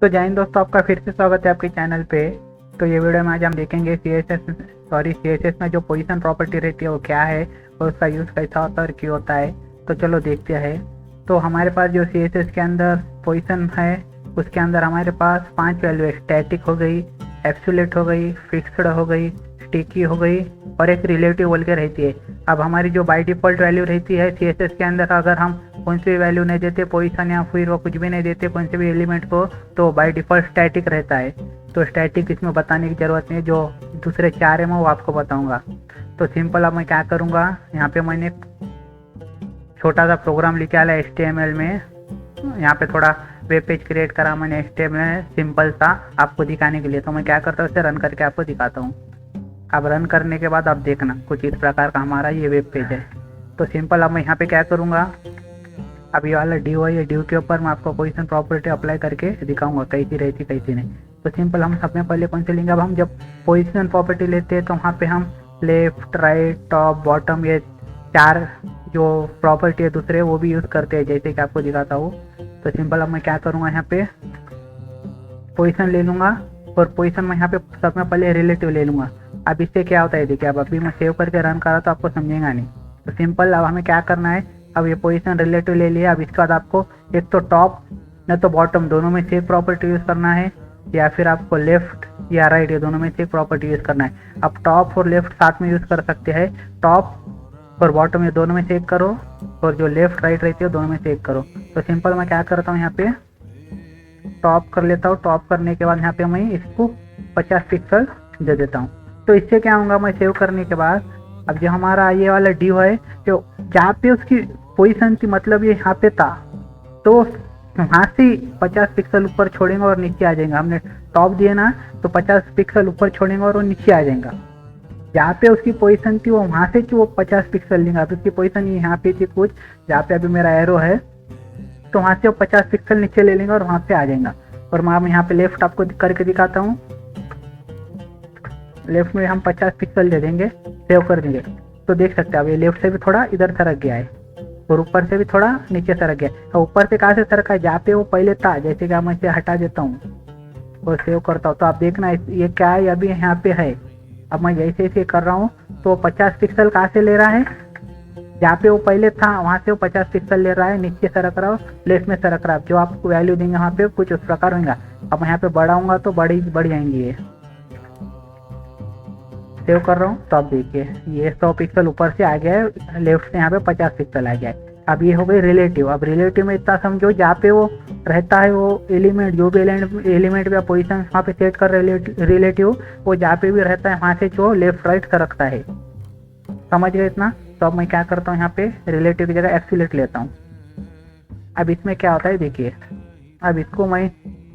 तो जय हिंद दोस्तों, आपका फिर से स्वागत है आपके चैनल पे। तो ये वीडियो में आज हम देखेंगे CSS में जो पोजीशन प्रॉपर्टी रहती है वो क्या है और उसका यूज़ कैसा होता है और क्यों होता है। तो चलो देखते हैं। तो हमारे पास जो CSS के अंदर पोजीशन है उसके अंदर हमारे पास 5 वैल्यू है। स्टैटिक हो गई, एब्सोल्यूट हो गई, फिक्स्ड हो गई, स्टिकी हो गई और एक रिलेटिव बोल के रहती है। अब हमारी जो बाय डिफ़ॉल्ट वैल्यू रहती है CSS के अंदर, अगर हम कौन सी भी वैल्यू नहीं देते, पोजीशन या फिर वो कुछ भी नहीं देते कौन से भी एलिमेंट को, तो बाय डिफ़ॉल्ट स्टैटिक रहता है। तो स्टैटिक इसमें बताने की ज़रूरत नहीं है, जो दूसरे 4 है मैं वो आपको बताऊंगा। तो सिंपल अब मैं क्या करूंगा, यहाँ पे मैंने छोटा सा प्रोग्राम लिखा है HTML में। यहाँ पे थोड़ा वेब पेज क्रिएट करा मैंने HTML में, सिंपल सा आपको दिखाने के लिए। तो मैं क्या करता हूँ, इसे रन करके आपको दिखाता हूँ। अब रन करने के बाद आप देखना कुछ इस प्रकार का हमारा ये वेब पेज है। तो सिंपल अब मैं यहाँ पे क्या करूँगा, अब ये वाला ड्यू है, ये ड्यू के ऊपर मैं आपको पोजीशन प्रॉपर्टी अप्लाई करके दिखाऊंगा कैसी रहती कैसी नहीं। तो सिंपल हम सब में पहले कौन से लेंगे, अब हम जब पोजीशन प्रॉपर्टी लेते हैं तो वहाँ पे हम लेफ्ट, राइट, टॉप, बॉटम, ये 4 जो प्रॉपर्टी है दूसरे वो भी यूज़ करते हैं, जैसे कि आपको दिखाता हूँ। तो सिंपल अब मैं क्या करूँगा, यहाँ पे पोजीशन ले लूँगा और पोजीशन में यहाँ पे सब में पहले रिलेटिव ले लूँगा। अब इससे क्या होता है देखिए, अब अभी मैं सेव करके रन कर रहा तो आपको समझेगा नहीं। तो सिंपल अब हमें क्या करना है, अब ये पोजीशन रिलेटिव ले लिया। अब इसके बाद आपको एक तो टॉप न तो बॉटम दोनों में से एक प्रॉपर्टी यूज़ करना है, या फिर आपको लेफ्ट या राइट ये दोनों में से एक प्रॉपर्टी यूज़ करना है। अब टॉप और लेफ्ट साथ में यूज़ कर सकते हैं, टॉप और बॉटम ये दोनों में से एक करो, और जो लेफ्ट राइट रहती है दोनों में से एक करो। तो सिंपल मैं क्या करता हूँ, यहाँ पे टॉप कर लेता हूँ। टॉप करने के बाद यहाँ पे मैं इसको 50 पिक्सल दे देता हूँ। तो इससे क्या होगा, मैं सेव करने के बाद अब जो हमारा ये वाला ड्यू है, जो जहाँ पे उसकी पोजीशन थी, मतलब ये यहाँ पे था, तो वहाँ से 50 पिक्सल ऊपर छोड़ेंगे और नीचे आ जाएगा। हमने टॉप दिए ना, तो 50 पिक्सल ऊपर छोड़ेंगे और वो नीचे आ जाएगा। जहाँ पे उसकी पोजीशन थी वो वहाँ से वो 50 पिक्सल लेंगे। अब उसकी पोजीशन यहाँ पे थी कुछ, जहाँ पे अभी मेरा एरो है, तो वहाँ से वो 50 पिक्सल नीचे ले लेंगे और वहाँ पे आ जाएगा। और मैं यहाँ पे लेफ्ट आपको करके दिखाता हूँ। लेफ्ट में हम 50 पिक्सल दे देंगे, सेव कर देंगे। तो देख सकते हैं अब ये लेफ्ट से भी थोड़ा इधर सरक गया है और ऊपर से भी थोड़ा नीचे सरक गया है। ऊपर से कहाँ से सरका है, जहाँ पे वो पहले था, जैसे कि मैं इसे हटा देता हूँ और सेव करता हूँ। तो आप देखना ये क्या है, अभी यहाँ पे है। अब मैं जैसे जैसे कर रहा हूँ तो 50 पिक्सल कहाँ से ले रहा है, जहाँ पे वो पहले था वहाँ से वो 50 पिक्सल ले रहा है, नीचे सरक रहा हो, लेफ्ट में सरक रहा है। जो आपको वैल्यू देंगे वहाँ पे कुछ उस प्रकार होगा। अब मैं यहाँ पे बढ़ाऊंगा तो बढ़ जाएंगी ये। सेव कर रहा हूँ तो आप देखिए ये 100 पिक्सल ऊपर से आ गया है, लेफ्ट से यहाँ पे 50 पिक्सल आ गया है। अब ये हो गई रिलेटिव। अब रिलेटिव में इतना समझो, जहाँ पे वो रहता है वो एलिमेंट, जो भी एलिमेंट या पोजीशन वहाँ पे सेट कर रिलेटिव, वो जहाँ पे भी रहता है वहाँ से जो लेफ्ट राइट सरकता है। समझ गए इतना। तो अब मैं क्या करता हूँ, यहाँ पे रिलेटिव की जगह एब्सोल्यूट लेता हूँ। अब इसमें क्या होता है देखिए, अब इसको मैं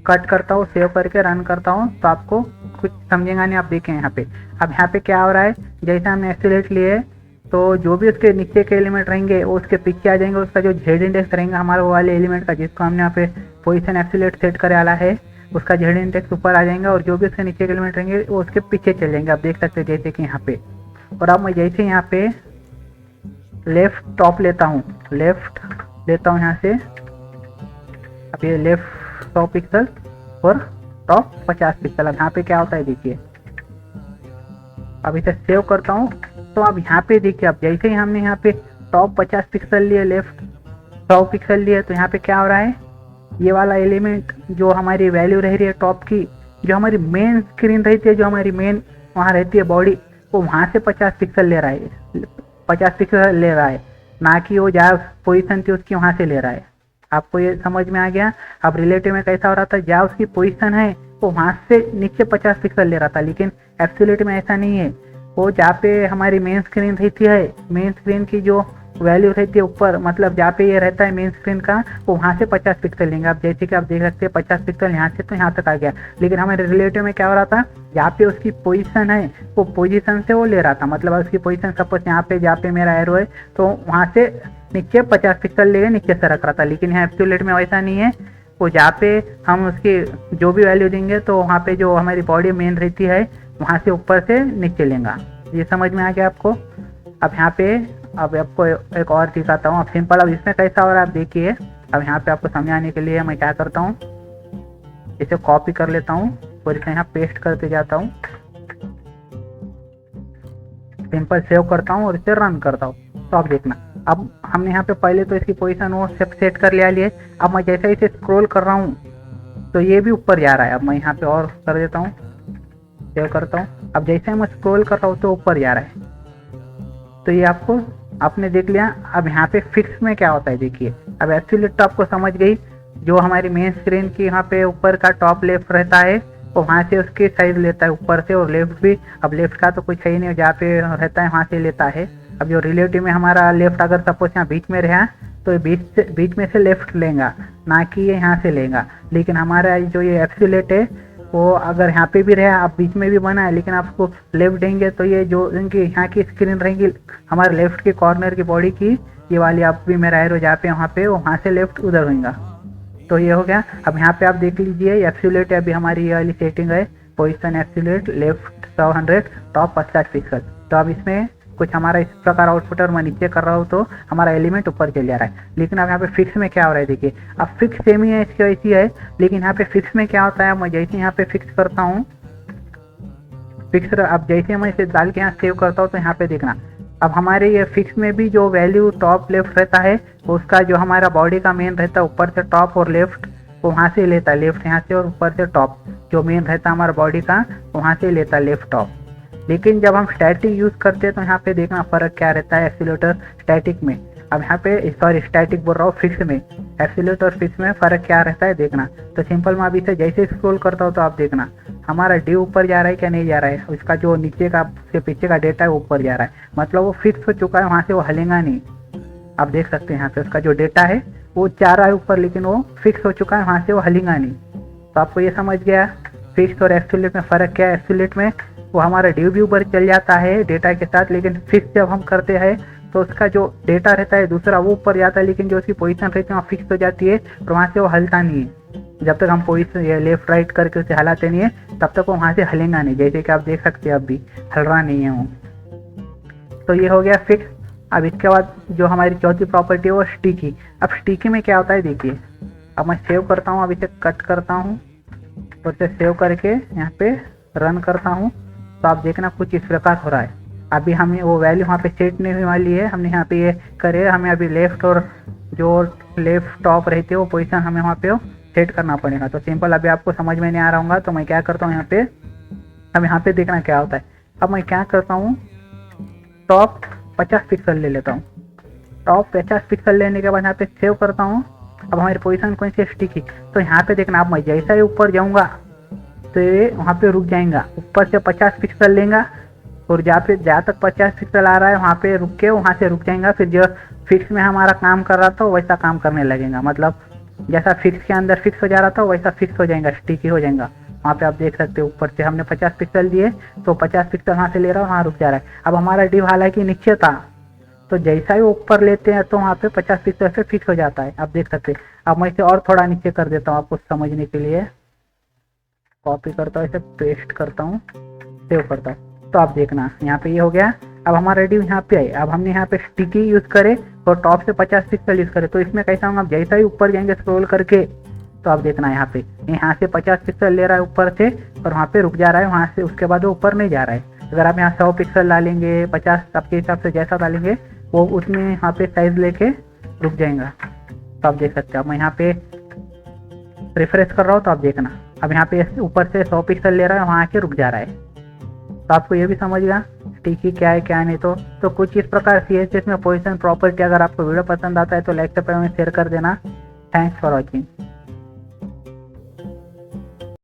कट करता हूँ, सेव करके रन करता हूँ, तो आपको कुछ समझेगा नहीं। आप देखें यहाँ पे, अब यहाँ पे क्या हो रहा है, जैसे हमने एब्सोल्यूट लिए तो जो भी उसके नीचे के एलिमेंट रहेंगे वो उसके पीछे आ जाएंगे। उसका जो जेड इंडेक्स रहेगा हमारे वो वाले एलिमेंट का, जिसको हमने यहाँ पे पोजीशन एब्सोल्यूट सेट करे वाला है, उसका जेड इंडेक्स ऊपर आ जाएगा और जो भी उसके नीचे के एलिमेंट रहेंगे वो उसके पीछे चल जाएंगे। आप देख सकते हैं जैसे कि यहाँ पे। और अब मैं जैसे यहाँ पे लेफ्ट टॉप लेता हूँ, लेफ्ट लेता हूँ यहाँ से, अब ये लेफ्ट 100 पिक्सल और टॉप 50 पिक्सल। अब यहाँ पे क्या होता है देखिए, अब इसे सेव करता हूँ तो अब यहाँ पे देखिए, अब जैसे ही हमने यहाँ पे टॉप 50 पिक्सल लिए, लेफ्ट 100 पिक्सल लिए, तो यहाँ पे क्या हो रहा है, ये वाला एलिमेंट जो हमारी वैल्यू रह रही है टॉप की, जो हमारी मेन स्क्रीन रहती है, जो हमारी मेन वहाँ रहती है बॉडी, वो वहाँ से 50 पिक्सल ले रहा है, 50 पिक्सल ले रहा है, ना कि वो जहाँ पोजीशन थी उसकी वहाँ से ले रहा है। आपको ये समझ में आ गया। अब रिलेटिव में कैसा हो रहा था, जहाँ उसकी पोजीशन है वो वहाँ से नीचे 50 पिक्सल ले रहा था, लेकिन एब्सोल्यूट में ऐसा नहीं है। वो जहाँ पे हमारी मेन स्क्रीन रहती है, मेन स्क्रीन की जो वैल्यू रहती है ऊपर, मतलब जहाँ पे ये रहता है मेन स्क्रीन का, वो वहाँ से 50 पिक्सल लेंगे। आप जैसे कि आप देख सकते हैं 50 पिक्सल यहाँ से तो यहाँ तक आ गया। लेकिन हमारे रिलेटिव में क्या हो रहा था, जहाँ पे उसकी पोजीशन है वो पोजीशन से वो ले रहा था, मतलब उसकी पोजीशन सपोज यहाँ पे जहाँ पे मेरा एरो है तो वहाँ से नीचे 50 पिक्सल लेके नीचे सरक रहा था। लेकिन यहाँ एब्सोल्यूट में वैसा नहीं है, वो जहाँ पे हम उसकी जो भी वैल्यू देंगे तो वहाँ पे जो हमारी बॉडी मेन रहती है वहाँ से ऊपर से नीचे लेंगे। ये समझ में आ गया आपको। अब यहाँ पे अब आपको एक और दिखाता हूँ। अब सिंपल, अब इसमें कैसा हो रहा है आप देखिए। अब यहाँ पे आपको समझाने के लिए मैं क्या करता हूँ, इसे कॉपी कर लेता हूँ और इसे यहाँ पेस्ट करते जाता हूँ, सिंपल सेव करता हूँ और इसे रन करता हूँ। तो आप देखना अब हमने यहाँ पे पहले तो इसकी पोजीशन वो सेट कर लिया लिए। अब मैं जैसे इसे स्क्रॉल कर रहा हूँ तो ये भी ऊपर जा रहा है। अब मैं यहाँ पे और कर देता हूँ, सेव करता हूँ। अब जैसे मैं स्क्रॉल कर रहा हूँ तो ऊपर जा रहा है। तो ये आपको आपने देख लिया। अब यहाँ पे फिक्स में क्या होता है देखिए। अब एब्सोल्यूट तो आपको समझ गई, जो हमारी मेन स्क्रीन की यहाँ पे ऊपर का टॉप लेफ्ट रहता है वो वहाँ से उसकी साइज लेता है ऊपर से, और लेफ्ट भी। अब लेफ्ट का तो कुछ है ही नहीं, जहाँ पे रहता है वहाँ से लेता है। अब जो रिलेटिव में हमारा लेफ्ट अगर सपोज यहाँ बीच में रहा तो बीच में से लेफ्ट लेगा, ना कि ये यहाँ से लेगा। लेकिन हमारा जो ये एब्सोल्यूट है वो अगर यहाँ पे भी रहा, आप बीच में भी बना है लेकिन आपको लेफ्ट देंगे तो ये जो इनकी यहाँ की स्क्रीन रहेंगी हमारे लेफ्ट के कॉर्नर की बॉडी की, ये वाली आप भी मेरा एरो जहाँ पे वहाँ पे वहाँ से लेफ्ट उधर होगा। तो ये हो गया। अब यहाँ पे आप देख लीजिए एब्सोल्यूट अभी हमारी ये वाली सेटिंग है, position absolute left 100 top 50 pixel. तो अब इसमें कुछ हमारा इस प्रकार आउटपुट और मैं नीचे कर रहा हूँ तो हमारा एलिमेंट ऊपर चल जा रहा है। लेकिन अब यहाँ पे फिक्स में क्या हो रहा है देखिए। अब फिक्स सेम ही है, इसकी वैसी है, लेकिन यहाँ पे फिक्स में क्या होता है, मैं जैसे यहाँ पे फिक्स करता हूँ फिक्स, अब जैसे मैं इसे डाल के यहाँ सेव करता हूँ तो यहाँ पे देखना अब हमारे ये फिक्स में भी जो वैल्यू टॉप लेफ्ट रहता है उसका जो हमारा बॉडी का मेन रहता है ऊपर से टॉप और लेफ्ट वो वहाँ से लेता है, लेफ्ट यहाँ से और ऊपर से टॉप जो मेन रहता है हमारा बॉडी का वहाँ से लेता है लेफ्ट टॉप। लेकिन जब हम स्टैटिक यूज़ करते हैं तो यहाँ पे देखना फ़र्क क्या रहता है एक्सीलरेटर स्टैटिक में। अब यहाँ पे सॉरी स्टैटिक बोल रहा हूँ, फिक्स में एक्सीलरेटर और फिक्स में फ़र्क क्या रहता है देखना। तो सिंपल मैं अभी इसे जैसे स्क्रॉल करता हूँ तो आप देखना हमारा डी ऊपर जा रहा है क्या नहीं जा रहा है, उसका जो नीचे का से पीछे का डेटा है वो ऊपर जा रहा है, मतलब वो फिक्स हो चुका है, वहाँ से वो हलेगा नहीं। आप देख सकते हैं यहाँ पे उसका जो डेटा है वो जा रहा है ऊपर लेकिन वो फिक्स हो चुका है, वहाँ से वो हलेगा नहीं। तो आपको ये समझ गया फिक्स और एक्सीलरेट में फ़र्क क्या है। एक्सीलरेट में वो हमारा ड्यू भी ऊपर चल जाता है डेटा के साथ, लेकिन फिक्स जब हम करते हैं तो उसका जो डेटा रहता है दूसरा वो ऊपर जाता है, लेकिन जो उसकी पोजीशन रहती है वहाँ फिक्स हो जाती है और वहाँ से वो हलता नहीं है। जब तक हम पोजीशन लेफ्ट राइट करके उसे हलाते नहीं है तब तक वो वहाँ से हलेगा नहीं, जैसे कि आप देख सकते हैं अब भी हल रहा नहीं है वो। तो ये हो गया फिक्स। अब इसके बाद जो हमारी चौथी प्रॉपर्टी है वो स्टिकी। अब स्टिकी में क्या होता है देखिए। अब मैं सेव करता हूँ, अब इसे कट करता हूँ और इसे सेव करके यहाँ पे रन करता हूँ तो आप देखना कुछ इस प्रकार हो रहा है। अभी हमें वो वैल्यू वहाँ पे सेट नहीं होने वाली है, हमने यहाँ पे ये करे, हमें अभी लेफ्ट और जो लेफ्ट टॉप रहती है वो पोजीशन हमें वहाँ पे सेट करना पड़ेगा। तो सिंपल अभी आपको समझ में नहीं आ रहा होगा तो मैं क्या करता हूँ यहाँ पे, अब यहाँ पे देखना क्या होता है। अब मैं क्या करता हूँ टॉप 50 पिक्सल ले लेता हूँ। टॉप 50 पिक्सल लेने के बाद यहाँ पे सेव करता हूँ। अब हमारी पोजीशन कौन सी स्टिकी, तो यहाँ पे देखना अब मैं जैसा ही ऊपर जाऊँगा तो ये वहाँ पे रुक जाएगा, ऊपर से 50 पिक्सल लेगा और जहाँ तक 50 पिक्सल आ रहा है वहाँ पे रुक के वहाँ से रुक जाएगा। फिर जो फिक्स में हमारा काम कर रहा था वैसा काम करने लगेगा, मतलब जैसा फिक्स के अंदर फिक्स हो जा रहा था वैसा फिक्स हो जाएगा, स्टिकी हो जाएगा। वहाँ पे आप देख सकते हो ऊपर से हमने 50 पिक्सल दिए तो 50 पिक्सल वहाँ से ले रहा है, वहाँ रुक जा रहा है। अब हमारा डिव हालांकि नीचे था तो जैसा ही ऊपर लेते हैं तो वहाँ पे 50 पिक्सल से फिक्स हो जाता है, आप देख सकते हैं। अब मैं इसे और थोड़ा नीचे कर देता हूँ आपको समझने के लिए। कॉपी करता हूँ, इसे पेस्ट करता हूँ, सेव करता हूँ। तो आप देखना यहाँ पे ये हो गया। अब हमारा डिव यहाँ पे आए, अब हमने यहाँ पे स्टिकी यूज़ करे और टॉप से 50 पिक्सल यूज़ करे तो इसमें कैसा होगा, जैसा ही ऊपर जाएंगे स्क्रॉल करके तो आप देखना यहाँ से 50 पिक्सल ले रहा है ऊपर से और वहाँ पे रुक जा रहा है, वहाँ से उसके बाद वो ऊपर नहीं जा रहा है। अगर आप यहाँ 100 पिक्सल डालेंगे 50 आपके हिसाब से जैसा डालेंगे वो उसमें यहाँ पे साइज लेके रुक जाएगा। तो आप देख सकते हैं। अब मैं यहाँ पे रिफ्रेश कर रहा हूँ तो आप देखना अब यहाँ पे ऊपर से 100 पिक्सल ले रहा है, वहाँ आके रुक जा रहा है। तो आपको ये भी समझ गया स्टिकी क्या है क्या नहीं। तो कुछ इस प्रकार CSS में पोजीशन प्रॉपर्टी। अगर आपको वीडियो पसंद आता है तो लाइक से पहले शेयर कर देना। Thanks for watching.